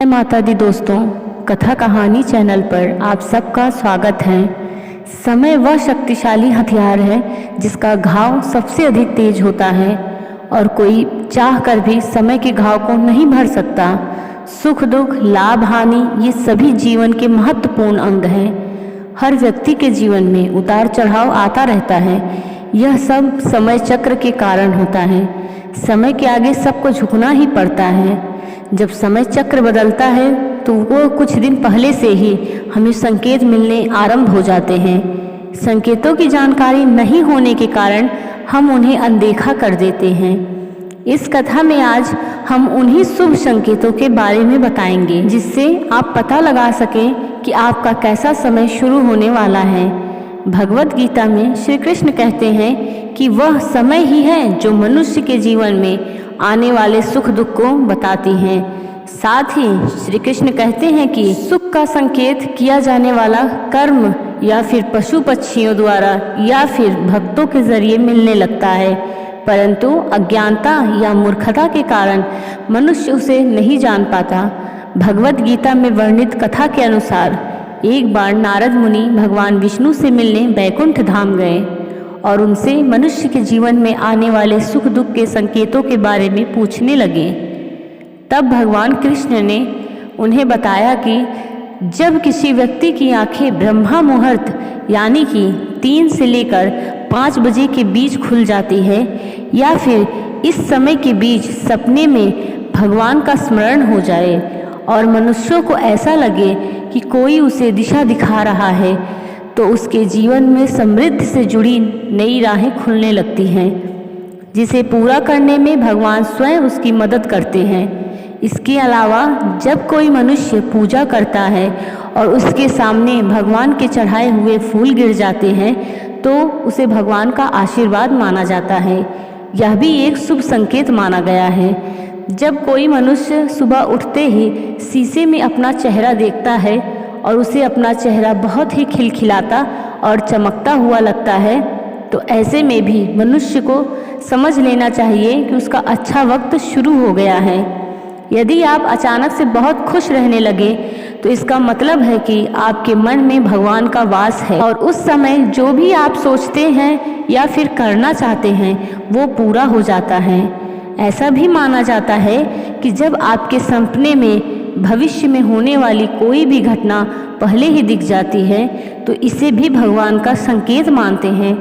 जय माता दी दोस्तों, कथा कहानी चैनल पर आप सबका स्वागत है। समय वह शक्तिशाली हथियार है जिसका घाव सबसे अधिक तेज होता है और कोई चाह कर भी समय के घाव को नहीं भर सकता। सुख दुख, लाभ हानि, ये सभी जीवन के महत्वपूर्ण अंग हैं। हर व्यक्ति के जीवन में उतार चढ़ाव आता रहता है। यह सब समय चक्र के कारण होता है। समय के आगे सबको झुकना ही पड़ता है। जब समय चक्र बदलता है तो वो कुछ दिन पहले से ही हमें संकेत मिलने आरंभ हो जाते हैं। संकेतों की जानकारी नहीं होने के कारण हम उन्हें अनदेखा कर देते हैं। इस कथा में आज हम उन्हीं शुभ संकेतों के बारे में बताएंगे जिससे आप पता लगा सकें कि आपका कैसा समय शुरू होने वाला है। भगवत गीता में श्री कृष्ण कहते हैं कि वह समय ही है जो मनुष्य के जीवन में आने वाले सुख दुख को बताती हैं। साथ ही श्री कृष्ण कहते हैं कि सुख का संकेत किया जाने वाला कर्म या फिर पशु पक्षियों द्वारा या फिर भक्तों के जरिए मिलने लगता है, परंतु अज्ञानता या मूर्खता के कारण मनुष्य उसे नहीं जान पाता। भगवत गीता में वर्णित कथा के अनुसार एक बार नारद मुनि भगवान विष्णु से मिलने बैकुंठ धाम गए और उनसे मनुष्य के जीवन में आने वाले सुख दुख के संकेतों के बारे में पूछने लगे। तब भगवान कृष्ण ने उन्हें बताया कि जब किसी व्यक्ति की आंखें ब्रह्मा मुहूर्त यानी कि 3 से लेकर 5 बजे के बीच खुल जाती है या फिर इस समय के बीच सपने में भगवान का स्मरण हो जाए और मनुष्यों को ऐसा लगे कि कोई उसे दिशा दिखा रहा है, तो उसके जीवन में समृद्धि से जुड़ी नई राहें खुलने लगती हैं, जिसे पूरा करने में भगवान स्वयं उसकी मदद करते हैं। इसके अलावा जब कोई मनुष्य पूजा करता है और उसके सामने भगवान के चढ़ाए हुए फूल गिर जाते हैं तो उसे भगवान का आशीर्वाद माना जाता है। यह भी एक शुभ संकेत माना गया है। जब कोई मनुष्य सुबह उठते ही शीशे में अपना चेहरा देखता है और उसे अपना चेहरा बहुत ही खिलखिलाता और चमकता हुआ लगता है, तो ऐसे में भी मनुष्य को समझ लेना चाहिए कि उसका अच्छा वक्त शुरू हो गया है। यदि आप अचानक से बहुत खुश रहने लगे तो इसका मतलब है कि आपके मन में भगवान का वास है और उस समय जो भी आप सोचते हैं या फिर करना चाहते हैं वो पूरा हो जाता है। ऐसा भी माना जाता है कि जब आपके सपने में भविष्य में होने वाली कोई भी घटना पहले ही दिख जाती है तो इसे भी भगवान का संकेत मानते हैं।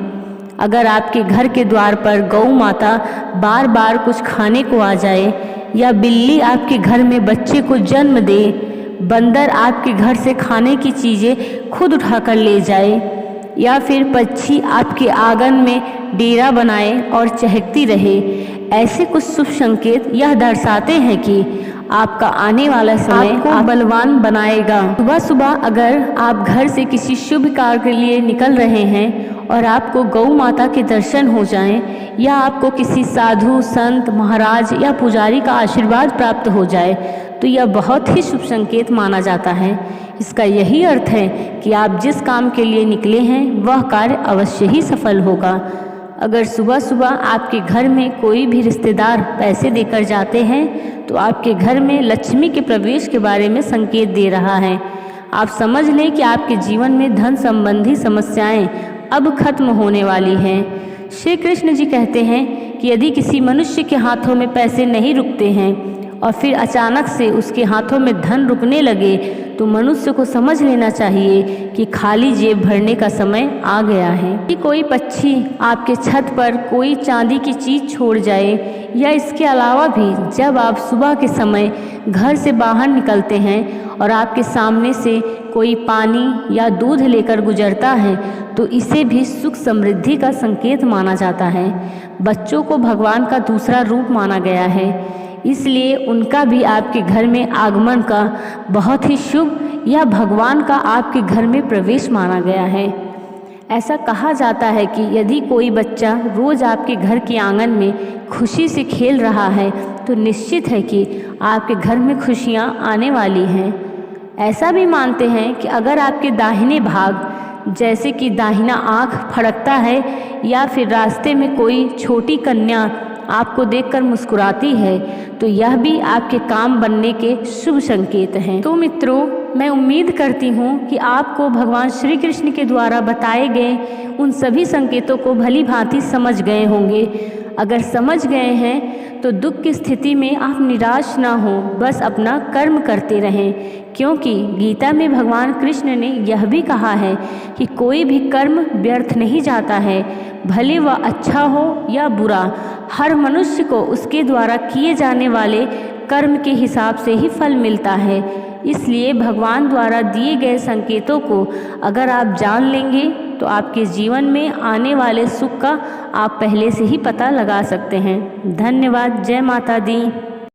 अगर आपके घर के द्वार पर गौ माता बार बार कुछ खाने को आ जाए या बिल्ली आपके घर में बच्चे को जन्म दे, बंदर आपके घर से खाने की चीज़ें खुद उठाकर ले जाए या फिर पक्षी आपके आंगन में डेरा बनाए और चहकती रहे, ऐसे कुछ शुभ संकेत यह दर्शाते हैं कि आपका आने वाला समय आपको बलवान बनाएगा। सुबह सुबह अगर आप घर से किसी शुभ कार्य के लिए निकल रहे हैं और आपको गौ माता के दर्शन हो जाएं या आपको किसी साधु, संत, महाराज या पुजारी का आशीर्वाद प्राप्त हो जाए तो यह बहुत ही शुभ संकेत माना जाता है। इसका यही अर्थ है कि आप जिस काम के लिए निकले हैं वह कार्य अवश्य ही सफल होगा। अगर सुबह सुबह आपके घर में कोई भी रिश्तेदार पैसे देकर जाते हैं तो आपके घर में लक्ष्मी के प्रवेश के बारे में संकेत दे रहा है। आप समझ लें कि आपके जीवन में धन संबंधी समस्याएं अब खत्म होने वाली हैं। श्री कृष्ण जी कहते हैं कि यदि किसी मनुष्य के हाथों में पैसे नहीं रुकते हैं और फिर अचानक से उसके हाथों में धन रुकने लगे तो मनुष्य को समझ लेना चाहिए कि खाली जेब भरने का समय आ गया है। कि कोई पक्षी आपके छत पर कोई चांदी की चीज़ छोड़ जाए या इसके अलावा भी जब आप सुबह के समय घर से बाहर निकलते हैं और आपके सामने से कोई पानी या दूध लेकर गुजरता है तो इसे भी सुख समृद्धि का संकेत माना जाता है। बच्चों को भगवान का दूसरा रूप माना गया है, इसलिए उनका भी आपके घर में आगमन का बहुत ही शुभ या भगवान का आपके घर में प्रवेश माना गया है। ऐसा कहा जाता है कि यदि कोई बच्चा रोज़ आपके घर के आंगन में खुशी से खेल रहा है तो निश्चित है कि आपके घर में खुशियाँ आने वाली हैं। ऐसा भी मानते हैं कि अगर आपके दाहिने भाग जैसे कि दाहिना आँख फड़कता है या फिर रास्ते में कोई छोटी कन्या आपको देखकर मुस्कुराती है तो यह भी आपके काम बनने के शुभ संकेत हैं। तो मित्रों, मैं उम्मीद करती हूँ कि आपको भगवान श्री कृष्ण के द्वारा बताए गए उन सभी संकेतों को भली भांति समझ गए होंगे। अगर समझ गए हैं तो दुख की स्थिति में आप निराश ना हो, बस अपना कर्म करते रहें, क्योंकि गीता में भगवान कृष्ण ने यह भी कहा है कि कोई भी कर्म व्यर्थ नहीं जाता है, भले वह अच्छा हो या बुरा। हर मनुष्य को उसके द्वारा किए जाने वाले कर्म के हिसाब से ही फल मिलता है। इसलिए भगवान द्वारा दिए गए संकेतों को अगर आप जान लेंगे तो आपके जीवन में आने वाले सुख का आप पहले से ही पता लगा सकते हैं। धन्यवाद। जय माता दी।